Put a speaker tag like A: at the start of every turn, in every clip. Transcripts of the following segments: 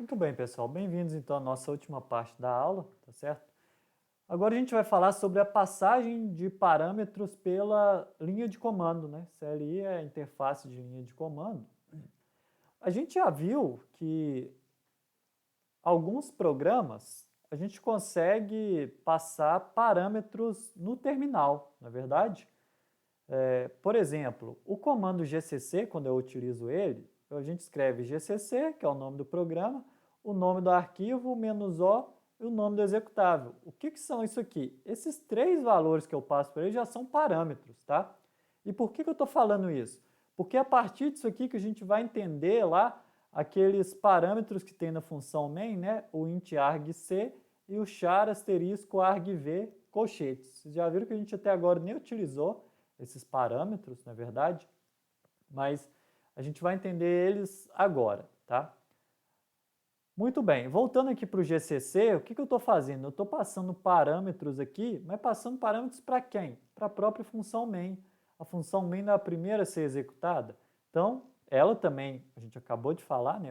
A: Muito bem, pessoal. Bem-vindos então à nossa última parte da aula, tá certo? Agora a gente vai falar sobre a passagem de parâmetros pela linha de comando, né? CLI é a interface de linha de comando. A gente já viu que alguns programas a gente consegue passar parâmetros no terminal, não é verdade? Por exemplo, o comando GCC, quando eu utilizo ele, a gente escreve GCC, que é o nome do programa, o nome do arquivo, -o e o nome do executável. O que são isso aqui? Esses três valores que eu passo para ele já são parâmetros, tá? E por que eu estou falando isso? Porque é a partir disso aqui que a gente vai entender lá aqueles parâmetros que tem na função main, né? O int argc e o char asterisco argv colchetes. Vocês já viram que a gente até agora nem utilizou esses parâmetros, na verdade, mas a gente vai entender eles agora, tá? Muito bem, voltando aqui para o GCC, o que eu estou fazendo? Eu estou passando parâmetros aqui, mas passando parâmetros para quem? Para a própria função main. A função main não é a primeira a ser executada, então ela também, a gente acabou de falar, né?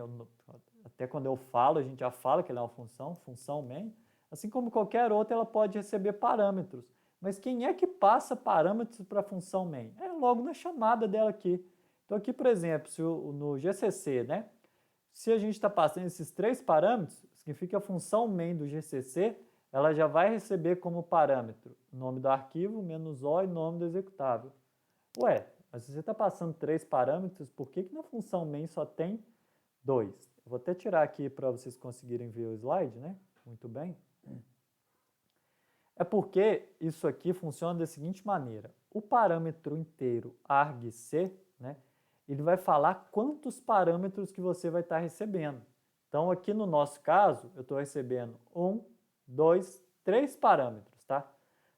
A: Até quando eu falo, a gente já fala que ela é uma função main, assim como qualquer outra, ela pode receber parâmetros. Mas quem é que passa parâmetros para a função main? É logo na chamada dela aqui. Então aqui, por exemplo, no GCC, né? Se a gente está passando esses três parâmetros, significa que a função main do GCC ela já vai receber como parâmetro nome do arquivo, -o e nome do executável. Ué, mas se você está passando três parâmetros, por que na função main só tem dois? Eu vou até tirar aqui para vocês conseguirem ver o slide, né? Muito bem. É porque isso aqui funciona da seguinte maneira. O parâmetro inteiro argc, né, ele vai falar quantos parâmetros que você vai estar recebendo. Então, aqui no nosso caso, eu estou recebendo 1, 2, 3 parâmetros, tá?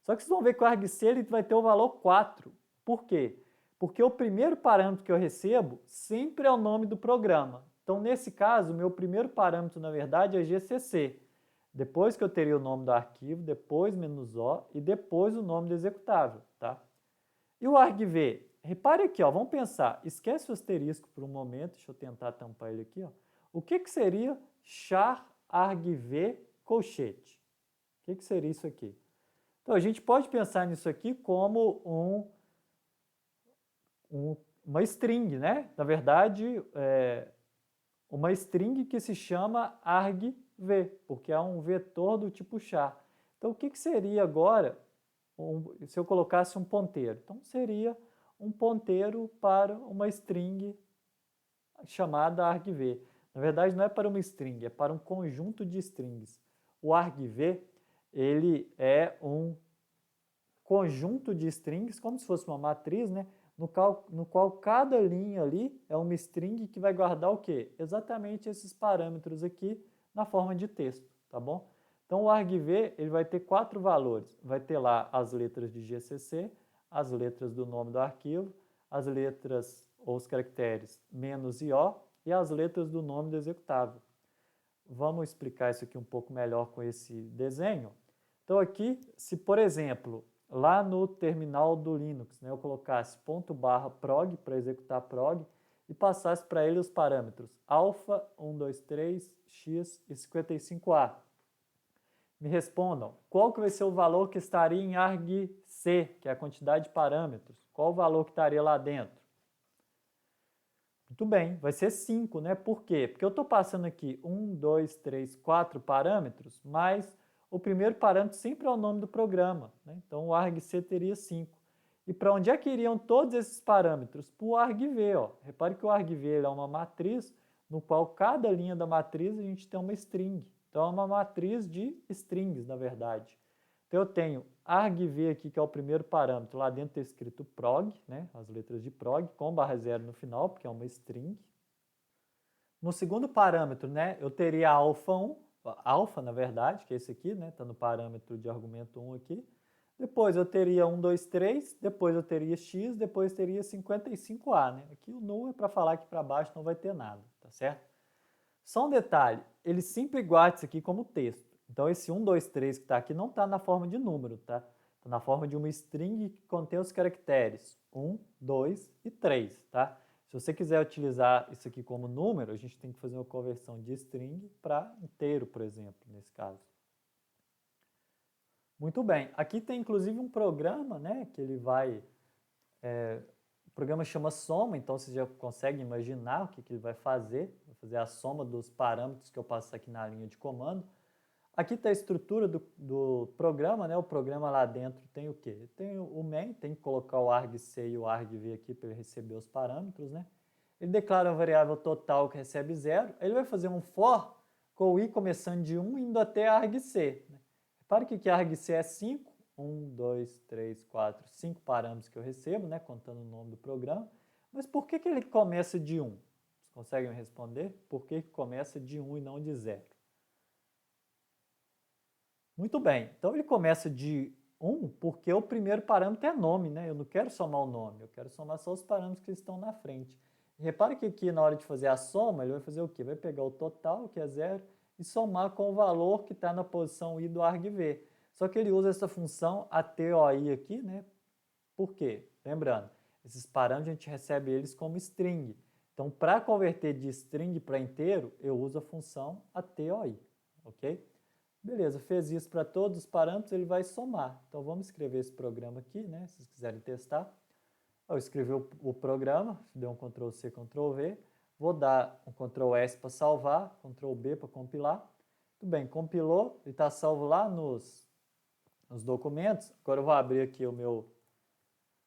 A: Só que vocês vão ver que o argc ele vai ter o valor 4. Por quê? Porque o primeiro parâmetro que eu recebo sempre é o nome do programa. Então, nesse caso, o meu primeiro parâmetro, na verdade, é GCC. Depois que eu teria o nome do arquivo, depois -o e depois o nome do executável, tá? E o argv? Repare aqui, ó, vamos pensar, esquece o asterisco por um momento, deixa eu tentar tampar ele aqui, ó. O que seria char argv colchete? O que seria isso aqui? Então, a gente pode pensar nisso aqui como uma string, né? Na verdade, uma string que se chama argv, porque é um vetor do tipo char. Então, o que seria agora se eu colocasse um ponteiro? Então, seria um ponteiro para uma string chamada argv. Na verdade, não é para uma string, é para um conjunto de strings. O argv, ele é um conjunto de strings, como se fosse uma matriz, né? No qual cada linha ali é uma string que vai guardar o quê? Exatamente esses parâmetros aqui na forma de texto, tá bom? Então o argv ele vai ter 4 valores. Vai ter lá as letras de GCC, as letras do nome do arquivo, as letras ou os caracteres -i o e as letras do nome do executável. Vamos explicar isso aqui um pouco melhor com esse desenho. Então aqui, se por exemplo, lá no terminal do Linux, né, eu colocasse /prog para executar prog e passasse para ele os parâmetros alfa, 1, 2, 3, x e 55a. Me respondam, qual que vai ser o valor que estaria em argc, que é a quantidade de parâmetros? Qual o valor que estaria lá dentro? Muito bem, vai ser 5, né? Por quê? Porque eu estou passando aqui 1, 2, 3, 4 parâmetros, mas o primeiro parâmetro sempre é o nome do programa, né? Então o argc teria 5. E para onde é que iriam todos esses parâmetros? Para o argv, ó. Repare que o argv é uma matriz no qual cada linha da matriz a gente tem uma string. Então é uma matriz de strings, na verdade. Então eu tenho argv aqui, que é o primeiro parâmetro, lá dentro está escrito prog, né, as letras de prog, com /0 no final, porque é uma string. No segundo parâmetro, né, eu teria alfa1, alfa na verdade, que é esse aqui, né, está no parâmetro de argumento 1 aqui. Depois eu teria 1, 2, 3, depois eu teria x, depois teria 55a, né. Aqui o null é para falar que para baixo não vai ter nada, tá certo? Só um detalhe, ele sempre guarda isso aqui como texto. Então esse 1, 2, 3 que está aqui não está na forma de número, tá? Está na forma de uma string que contém os caracteres 1, 2 e 3, tá? Se você quiser utilizar isso aqui como número, a gente tem que fazer uma conversão de string para inteiro, por exemplo, nesse caso. Muito bem. Aqui tem inclusive um programa, né, que ele vai... o programa chama soma, então você já consegue imaginar o que ele vai fazer. Vai fazer a soma dos parâmetros que eu passo aqui na linha de comando. Aqui está a estrutura do programa, né? O programa lá dentro tem o quê? Tem o main, tem que colocar o argc e o argv aqui para ele receber os parâmetros, né? Ele declara a variável total que recebe 0. Ele vai fazer um for com o i começando de 1 indo até argc. Né? Repare que argc é 5. 1, 2, 3, 4, 5 parâmetros que eu recebo, né? Contando o nome do programa. Mas por que ele começa de 1? Vocês conseguem me responder? Por que começa de 1 e não de 0? Muito bem, então ele começa de 1 porque o primeiro parâmetro é nome, né? Eu não quero somar o nome, eu quero somar só os parâmetros que estão na frente. E repare que aqui na hora de fazer a soma, ele vai fazer o quê? Vai pegar o total, que é 0, e somar com o valor que está na posição i do argv. Só que ele usa essa função ATOI aqui, né? Por quê? Lembrando, esses parâmetros a gente recebe eles como string. Então, para converter de string para inteiro, eu uso a função ATOI, ok? Beleza, fez isso para todos os parâmetros, ele vai somar. Então vamos escrever esse programa aqui, né? Se vocês quiserem testar. Eu escrevi o programa, deu um Ctrl C, Ctrl V. Vou dar um Ctrl S para salvar, Ctrl B para compilar. Tudo bem, compilou, ele está salvo lá nos documentos. Agora eu vou abrir aqui o meu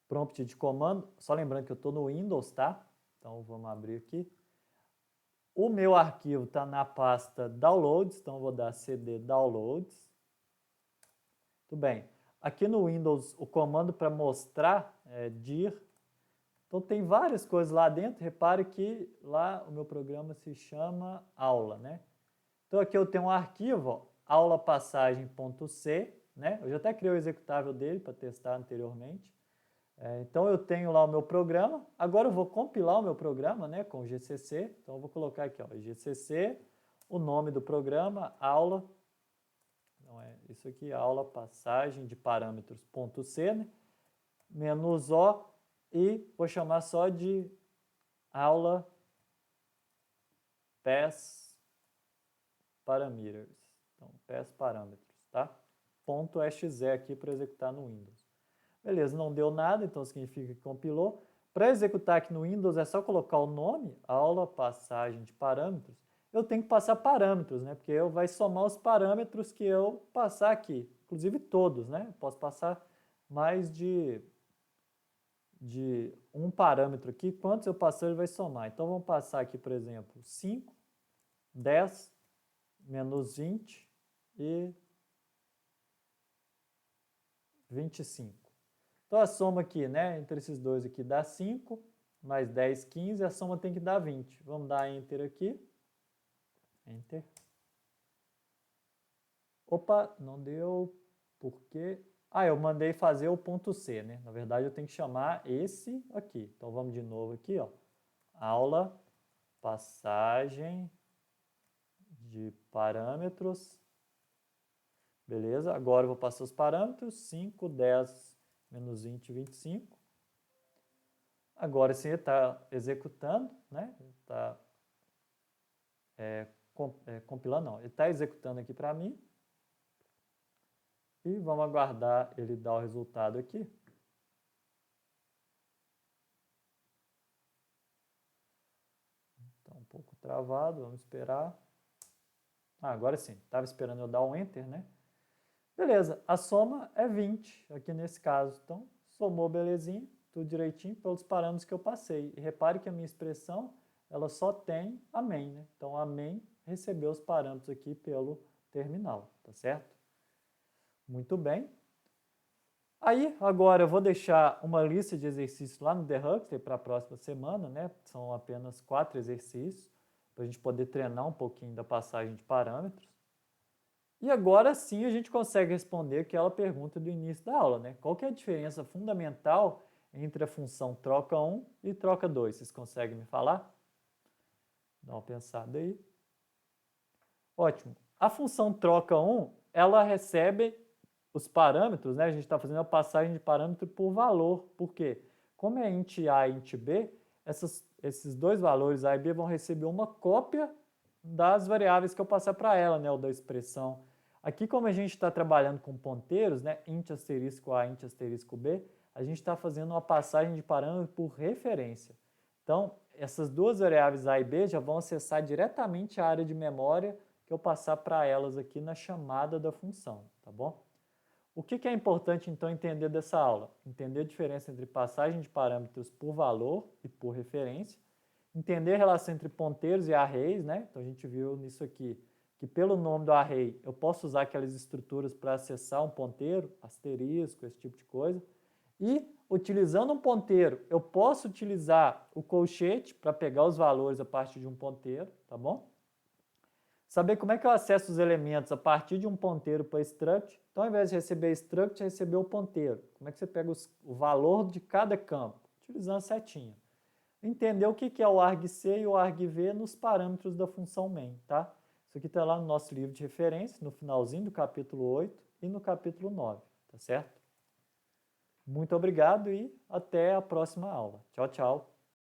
A: prompt de comando. Só lembrando que eu estou no Windows, tá? Então vamos abrir aqui. O meu arquivo está na pasta Downloads, então eu vou dar cd Downloads. Tudo bem. Aqui no Windows, o comando para mostrar é dir. Então tem várias coisas lá dentro. Repare que lá o meu programa se chama aula, né? Então aqui eu tenho um arquivo, aulapassagem.c, né? Eu já até criei o executável dele para testar anteriormente. Então eu tenho lá o meu programa. Agora eu vou compilar o meu programa, né, com o GCC. Então eu vou colocar aqui, ó, GCC, o nome do programa, aula. Não é isso aqui, aula passagem de parâmetros.c, né? Menos O, e vou chamar só de aula pass parameters. Então, pass parâmetros, tá? Ponto .exe aqui para executar no Windows. Beleza, não deu nada, então significa que compilou. Para executar aqui no Windows é só colocar o nome, aula passagem de parâmetros. Eu tenho que passar parâmetros, né? Porque eu vai somar os parâmetros que eu passar aqui, inclusive todos, né? Eu posso passar mais de um parâmetro aqui. Quantos eu passar, ele vai somar. Então vamos passar aqui, por exemplo, 5, 10, menos 20 e 25. Então a soma aqui, né, entre esses dois aqui dá 5, mais 10, 15, a soma tem que dar 20. Vamos dar Enter aqui. Enter. Opa, não deu, porque... eu mandei fazer o ponto C, né? Na verdade eu tenho que chamar esse aqui. Então vamos de novo aqui, ó. Aula, passagem de parâmetros. Beleza, agora eu vou passar os parâmetros, 5, 10, menos 20, 25. Agora sim ele está executando, né? Ele está compilando, não. Ele está executando aqui para mim. E vamos aguardar ele dar o resultado aqui. Está um pouco travado, vamos esperar. Agora sim, estava esperando eu dar um Enter, né? Beleza, a soma é 20 aqui nesse caso. Então, somou belezinha, tudo direitinho pelos parâmetros que eu passei. E repare que a minha expressão, ela só tem a main, né? Então, a main recebeu os parâmetros aqui pelo terminal, tá certo? Muito bem. Aí, agora eu vou deixar uma lista de exercícios lá no The Huxley para a próxima semana, né? São apenas 4 exercícios, para a gente poder treinar um pouquinho da passagem de parâmetros. E agora sim a gente consegue responder aquela pergunta do início da aula, né? Qual que é a diferença fundamental entre a função troca 1 e troca 2? Vocês conseguem me falar? Dá uma pensada aí. Ótimo. A função troca 1, ela recebe os parâmetros, né? A gente está fazendo a passagem de parâmetro por valor. Por quê? Como é int A e int B, esses dois valores A e B vão receber uma cópia das variáveis que eu passar para ela, né, ou da expressão. Aqui, como a gente está trabalhando com ponteiros, né, int asterisco A, int asterisco B, a gente está fazendo uma passagem de parâmetro por referência. Então, essas duas variáveis A e B já vão acessar diretamente a área de memória que eu passar para elas aqui na chamada da função, tá bom? O que é importante, então, entender dessa aula? Entender a diferença entre passagem de parâmetros por valor e por referência, entender a relação entre ponteiros e arrays, né? Então, a gente viu nisso aqui que pelo nome do array eu posso usar aquelas estruturas para acessar um ponteiro, asterisco, esse tipo de coisa. E, utilizando um ponteiro, eu posso utilizar o colchete para pegar os valores a partir de um ponteiro, tá bom? Saber como é que eu acesso os elementos a partir de um ponteiro para struct. Então, ao invés de receber struct, receber o ponteiro. Como é que você pega o valor de cada campo? Utilizando a setinha. Entender o que é o argc e o argv nos parâmetros da função main, tá? Isso aqui está lá no nosso livro de referência, no finalzinho do capítulo 8 e no capítulo 9, tá certo? Muito obrigado e até a próxima aula. Tchau, tchau.